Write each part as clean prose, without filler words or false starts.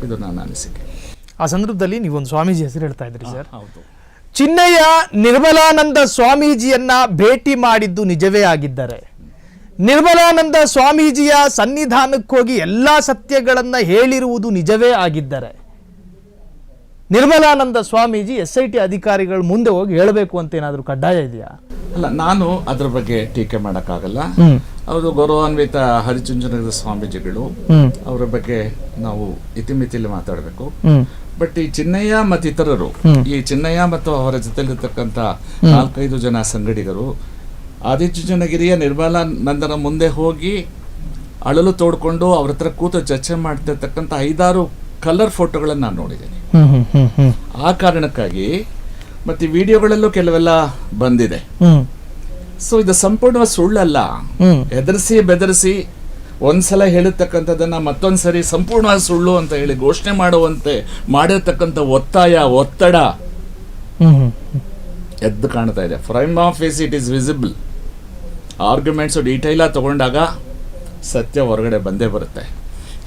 ಇದು ನನ್ನ ಅನಿಸಿಕೆ. ಆ ಸಂದರ್ಭದಲ್ಲಿ ನೀವೊಂದು ಸ್ವಾಮೀಜಿ ಹೆಸರು ಹೇಳ್ತಾ ಇದ್ರಿ ಸರ್. ಹೌದು. ಚಿನ್ನಯ್ಯ ನಿರ್ಮಲಾನಂದ ಸ್ವಾಮೀಜಿಯನ್ನ ಭೇಟಿ ಮಾಡಿದ್ದು ನಿಜವೇ ಆಗಿದ್ದರೆ, ನಿರ್ಮಲಾನಂದ ಸ್ವಾಮೀಜಿಯ ಸನ್ನಿಧಾನಕ್ಕೆ ಹೋಗಿ ಎಲ್ಲಾ ಸತ್ಯಗಳನ್ನ ಹೇಳಿರುವುದು ನಿಜವೇ ಆಗಿದ್ದರೆ, ನಿರ್ಮಲಾನಂದ ಸ್ವಾಮೀಜಿ SIT ಅಧಿಕಾರಿಗಳು ಮುಂದೆ ಹೋಗಿ ಹೇಳಬೇಕು ಅಂತ ಏನಾದರೂ ಕಡ್ಡಾಯ ಇದೆಯಾ? ಅಲ್ಲ, ನಾನು ಅದ್ರ ಬಗ್ಗೆ ಟೀಕೆ ಮಾಡೋಕ್ಕಾಗಲ್ಲ. ಅವರು ಗೌರವಾನ್ವಿತ ಹರಿಚುಂಚನಗಿರಿ ಸ್ವಾಮೀಜಿಗಳು, ಅವರ ಬಗ್ಗೆ ನಾವು ಇತಿಮಿತಿಯಲ್ಲಿ ಮಾತಾಡಬೇಕು. ಬಟ್ ಈ ಚಿನ್ನಯ್ಯ ಮತ್ತು ಇತರರು, ಈ ಚಿನ್ನಯ್ಯ ಮತ್ತು ಅವರ ಜೊತೆಲಿರ್ತಕ್ಕಂಥ 4-5 ಜನ ಸಂಗಡಿಗರು ಆದಿಚುಂಚನಗಿರಿಯ ನಿರ್ಮಲಾನಂದನ ಮುಂದೆ ಹೋಗಿ ಅಳಲು ತೋಡ್ಕೊಂಡು ಅವ್ರ ಹತ್ರ ಕೂತು ಚರ್ಚೆ ಮಾಡ್ತಿರ್ತಕ್ಕಂಥ 5-6 ಕಲರ್ ಫೋಟೋಗಳನ್ನು ನಾನು ನೋಡಿದ್ದೇನೆ. ಆ ಕಾರಣಕ್ಕಾಗಿ ಮತ್ತೆ ವಿಡಿಯೋಗಳಲ್ಲೂ ಕೆಲವೆಲ್ಲ ಬಂದಿದೆ. ಸೊ ಇದು ಸಂಪೂರ್ಣ ಸುಳ್ಳಲ್ಲ. ಹೆದರಿಸಿ ಬೆದರಿಸಿ ಒಂದ್ಸಲ ಹೇಳಿರ್ತಕ್ಕಂಥದ್ದನ್ನ ಮತ್ತೊಂದ್ಸರಿ ಸಂಪೂರ್ಣವಾಗಿ ಸುಳ್ಳು ಅಂತ ಹೇಳಿ ಘೋಷಣೆ ಮಾಡುವಂತೆ ಮಾಡಿರ್ತಕ್ಕಂಥ ಒತ್ತಡ ಎದ್ದು ಕಾಣ್ತಾ ಇದೆ. Frame of face it is visible. Arguments ಡೀಟೈಲಾಗಿ ತಗೊಂಡಾಗ ಸತ್ಯ ಹೊರಗಡೆ ಬಂದೇ ಬರುತ್ತೆ.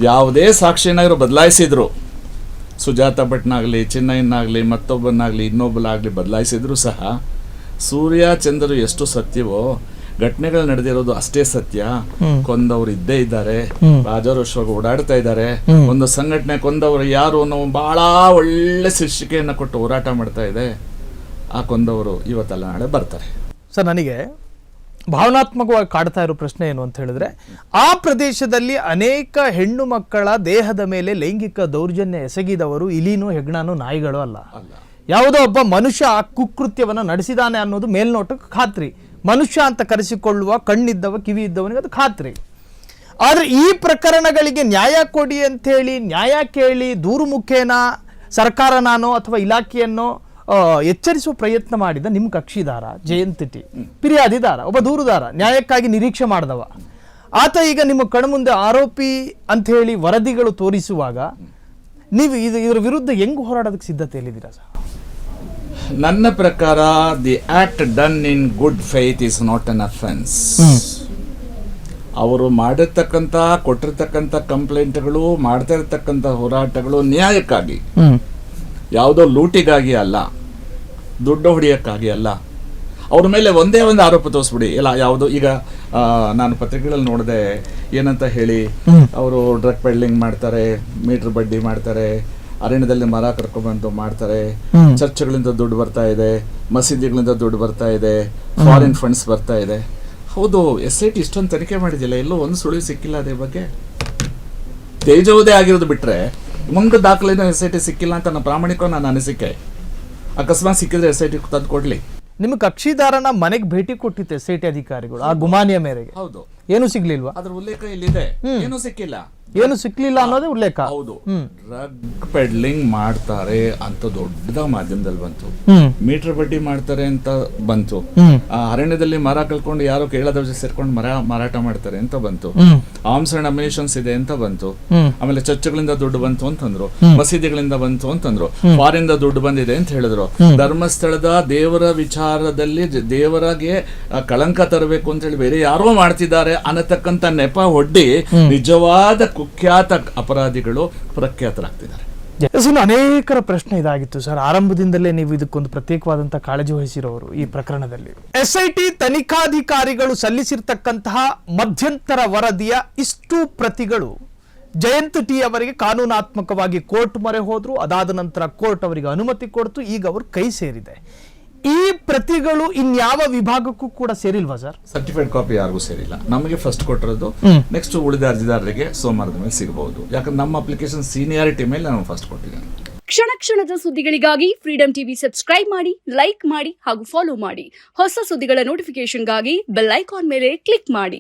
ಯಾವುದೇ ಸಾಕ್ಷಿನಾಗರು ಬದಲಾಯಿಸಿದ್ರು, ಸುಜಾತ ಭಟ್ನಾಗಲಿ, ಚಿನ್ನಯ್ಯನಾಗಲಿ, ಮತ್ತೊಬ್ಬನಾಗಲಿ, ಇನ್ನೊಬ್ಬನಾಗಲಿ ಬದಲಾಯಿಸಿದ್ರು ಸಹ ಸೂರ್ಯ ಚಂದ್ರರು ಎಷ್ಟು ಸತ್ಯವೋ ಘಟನೆಗಳು ನಡೆದಿರೋದು ಅಷ್ಟೇ ಸತ್ಯ. ಕೊಂದವರು ಇದ್ದೇ ಇದ್ದಾರೆ, ರಾಜಾರೋಷವಾಗಿ ಓಡಾಡ್ತಾ ಇದ್ದಾರೆ. ಒಂದು ಸಂಘಟನೆ ಕೊಂದವರು ಯಾರು ಅನ್ನೋ ಬಹಳ ಒಳ್ಳೆ ಶೀರ್ಷಿಕೆಯನ್ನು ಕೊಟ್ಟು ಹೋರಾಟ ಮಾಡ್ತಾ ಇದೆ. ಆ ಕೊಂದವರು ಇವತ್ತಲ್ಲ ನಾಳೆ ಬರ್ತಾರೆ. ಸರ್, ನನಗೆ ಭಾವನಾತ್ಮಕವಾಗಿ ಕಾಡ್ತಾ ಇರೋ ಪ್ರಶ್ನೆ ಏನು ಅಂತ ಹೇಳಿದ್ರೆ, ಆ ಪ್ರದೇಶದಲ್ಲಿ ಅನೇಕ ಹೆಣ್ಣು ಮಕ್ಕಳ ದೇಹದ ಮೇಲೆ ಲೈಂಗಿಕ ದೌರ್ಜನ್ಯ ಎಸಗಿದವರು ಇಲಿನೂ ಹೆಗ್ಣನೂ ನಾಯಿಗಳು ಅಲ್ಲ. ಯಾವುದೋ ಒಬ್ಬ ಮನುಷ್ಯ ಆ ಕುಕೃತ್ಯವನ್ನು ನಡೆಸಿದಾನೆ ಅನ್ನೋದು ಮೇಲ್ನೋಟಕ್ಕೆ ಖಾತ್ರಿ. ಮನುಷ್ಯ ಅಂತ ಕರೆಸಿಕೊಳ್ಳುವ ಕಣ್ಣಿದ್ದವ ಕಿವಿ ಇದ್ದವನಿಗೆ ಅದು ಖಾತ್ರಿ. ಆದರೆ ಈ ಪ್ರಕರಣಗಳಿಗೆ ನ್ಯಾಯ ಕೊಡಿ ಅಂಥೇಳಿ ನ್ಯಾಯ ಕೇಳಿ ದೂರು ಮುಖೇನ ಸರ್ಕಾರ ಅಥವಾ ಇಲಾಖೆಯನ್ನು ಎಚ್ಚರಿಸುವ ಪ್ರಯತ್ನ ಮಾಡಿದ ನಿಮ್ಮ ಕಕ್ಷಿದಾರ ಜಯಂತ್ ಟಿ, ಫಿರ್ಯಾದಿದಾರ, ಒಬ್ಬ ದೂರುದಾರ, ನ್ಯಾಯಕ್ಕಾಗಿ ನಿರೀಕ್ಷೆ ಮಾಡಿದವ ಆತ ಈಗ ನಿಮ್ಮ ಕಣ್ಮುಂದೆ ಆರೋಪಿ ಅಂತ ಹೇಳಿ ವರದಿಗಳು ತೋರಿಸುವಾಗ ನೀವು ಇದರ ವಿರುದ್ಧ ಹೆಂಗ್ ಹೋರಾಡೋದಕ್ಕೆ ಸಿದ್ಧತೆಯಲ್ಲಿದ್ದೀರಾ ಸರ್? ನನ್ನ ಪ್ರಕಾರ the act done in good faith is not an offence. ಅವರು ಮಾಡಿರ್ತಕ್ಕಂಥ ಕೊಟ್ಟಿರ್ತಕ್ಕಂಥ ಕಂಪ್ಲೇಂಟ್ಗಳು, ಮಾಡ್ತಾ ಇರ್ತಕ್ಕಂಥ ಹೋರಾಟಗಳು ನ್ಯಾಯಕ್ಕಾಗಿ, ಯಾವುದೋ ಲೂಟಿಗಾಗಿ ಅಲ್ಲ, ದುಡ್ಡು ಹೊಡೆಯೋಕ್ಕಾಗಿ ಅಲ್ಲ. ಅವ್ರ ಮೇಲೆ ಒಂದೇ ಒಂದು ಆರೋಪ ತೋರಿಸ್ಬಿಡಿ. ಇಲ್ಲ, ಯಾವುದೋ ಈಗ ನಾನು ಪತ್ರಿಕೆಗಳಲ್ಲಿ ನೋಡಿದೆ, ಏನಂತ ಹೇಳಿ ಅವರು ಡ್ರಗ್ ಪೆಡ್ಲಿಂಗ್ ಮಾಡ್ತಾರೆ, ಮೀಟರ್ ಬಡ್ಡಿ ಮಾಡ್ತಾರೆ, ಅರಣ್ಯದಲ್ಲಿ ಮರ ಕರ್ಕೊಂಡ್ಬಂದು ಮಾಡ್ತಾರೆ, ಚರ್ಚ್ಗಳಿಂದ ದುಡ್ಡು ಬರ್ತಾ ಇದೆ, ಮಸೀದಿಗಳಿಂದ ದುಡ್ಡು ಬರ್ತಾ ಇದೆ, ಫಾರಿನ್ ಫಂಡ್ಸ್ ಬರ್ತಾ ಇದೆ. ಹೌದು, SIT ಇಷ್ಟೊಂದು ತನಿಖೆ ಮಾಡಿದಿಲ್ಲ, ಎಲ್ಲೋ ಒಂದು ಸುಳಿವು ಸಿಕ್ಕಿಲ್ಲ ಅದ್ರ ಬಗ್ಗೆ. ತೇಜೋದೇ ಆಗಿರೋದು ಬಿಟ್ರೆ ಒಂದು ದಾಖಲೆನೂ SIT ಸಿಕ್ಕಿಲ್ಲ ಅಂತ ನನ್ನ ಪ್ರಾಮಾಣಿಕ ನನ್ನ ಅನಿಸಿಕೆ. ಅಕಸ್ಮಾತ್ ಸಿಕ್ಕಿದ್ರೆ SIT ತಂದು ಕೊಡ್ಲಿ. ನಿಮ್ಮ ಕಕ್ಷಿದಾರನ ಮನೆಗೆ ಭೇಟಿ ಕೊಟ್ಟಿತ್ತು SIT ಅಧಿಕಾರಿಗಳು ಆ ಗುಮಾನಿಯ ಮೇರೆಗೆ. ಹೌದು, ಏನು ಸಿಗ್ಲಿಲ್ವಾ? ಅದ್ರ ಉಲ್ಲೇಖ ಇಲ್ಲಿದೆ. ಏನು ಸಿಕ್ಕಿಲ್ಲ, ಏನು ಸಿಕ್ಲಿಲ್ಲ ಅನ್ನೋದೇ ಉಲ್ಲೇಖ. ಹೌದು, ಡ್ರಗ್ ಪೆಡ್ಲಿಂಗ್ ಮಾಡ್ತಾರೆ ಅಂತ ದೊಡ್ಡದ ಮಾಧ್ಯಮದಲ್ಲಿ ಬಂತು, ಮೀಟರ್ ಬಡ್ಡಿ ಮಾಡ್ತಾರೆ ಅಂತ ಬಂತು, ಅರಣ್ಯದಲ್ಲಿ ಮರ ಕಳ್ಕೊಂಡು ಯಾರೋ ಕೇಳದವ್ರ ಸೇರ್ಕೊಂಡು ಮರ ಮಾರಾಟ ಮಾಡ್ತಾರೆ ಅಂತ ಬಂತು, ಆರ್ಮ್ಸ್ ಅಂಡ್ ಅಮ್ಯುನಿಷನ್ಸ್ ಇದೆ ಅಂತ ಬಂತು, ಆಮೇಲೆ ಚರ್ಚ್ಗಳಿಂದ ದುಡ್ಡು ಬಂತು ಅಂತಂದ್ರು, ಮಸೀದಿಗಳಿಂದ ಬಂತು ಅಂತಂದ್ರು, ಫಾರಿನ್ ದುಡ್ಡು ಬಂದಿದೆ ಅಂತ ಹೇಳಿದ್ರು. ಧರ್ಮಸ್ಥಳದ ದೇವರ ವಿಚಾರದಲ್ಲಿ ದೇವರಿಗೆ ಕಳಂಕ ತರಬೇಕು ಅಂತ ಹೇಳಿ ಬೇರೆ ಯಾರೋ ಮಾಡ್ತಿದ್ದಾರೆ ಅನ್ನತಕ್ಕಂಥ ನೆಪ ಒಡ್ಡಿ ನಿಜವಾದ ಕುಖ್ಯಾತ ಅಪರಾಧಿಗಳು ಪ್ರಖ್ಯಾತರಾಗ್ತಿದ್ದಾರೆ. ಅನೇಕರ ಪ್ರಶ್ನೆ ಇದಾಗಿತ್ತು ಸರ್. ಆರಂಭದಿಂದಲೇ ನೀವು ಇದಕ್ಕೊಂದು ಪ್ರತ್ಯೇಕವಾದಂತಹ ಕಾಳಜಿ ವಹಿಸಿರೋರು ಈ ಪ್ರಕರಣದಲ್ಲಿ. SIT ತನಿಖಾಧಿಕಾರಿಗಳು ಸಲ್ಲಿಸಿರ್ತಕ್ಕಂತಹ ಮಧ್ಯಂತರ ವರದಿಯ ಇಷ್ಟು ಪ್ರತಿಗಳು ಜಯಂತ್ ಟಿ ಅವರಿಗೆ ಕಾನೂನಾತ್ಮಕವಾಗಿ ಕೋರ್ಟ್ ಮೊರೆ ಹೋದ್ರು. ಅದಾದ ನಂತರ ಕೋರ್ಟ್ ಅವರಿಗೆ ಅನುಮತಿ ಕೊಡ್ತು. ಈಗ ಅವರು ಕೈ ಸೇರಿದೆ. ಈ ಪ್ರತಿಗಳು ಇನ್ಯಾವ ವಿಭಾಗಕ್ಕೂ ಕೂಡ ಸೇರಿಲ್ವಾ ಸರ್? ಸರ್ಟಿಫೈಡ್ ಕಾಪಿ ಯಾರಿಗೂ ಸೇರಿಲ್ಲ. ನಮಗೆ ಫಸ್ಟ್ ಕೊಟ್ಟಿರೋದು, ನೆಕ್ಸ್ಟ್ ಉಳಿದ ಅರ್ಜಿದಾರರಿಗೆ ಸೋಮವಾರದ ಮೇಲೆ ಸಿಗಬಹುದು. ಯಾಕಂದ್ರೆ ನಮ್ಮ ಅಪ್ಲಿಕೇಶನ್ ಸೀನಿಯಾರಿಟಿ ಮೇಲೆ ನಾನು ಫಸ್ಟ್ ಕೊಟ್ಟಿದ್ದೇನೆ. ಕ್ಷಣ ಕ್ಷಣದ ಸುದ್ದಿಗಳಿಗಾಗಿ ಫ್ರೀಡಂ ಟಿವಿ ಸಬ್ಸ್ಕ್ರೈಬ್ ಮಾಡಿ, ಲೈಕ್ ಮಾಡಿ ಹಾಗೂ ಫಾಲೋ ಮಾಡಿ. ಹೊಸ ಸುದ್ದಿಗಳ ನೋಟಿಫಿಕೇಶನ್ಗಾಗಿ ಬೆಲ್ ಐಕಾನ್ ಮೇಲೆ ಕ್ಲಿಕ್ ಮಾಡಿ.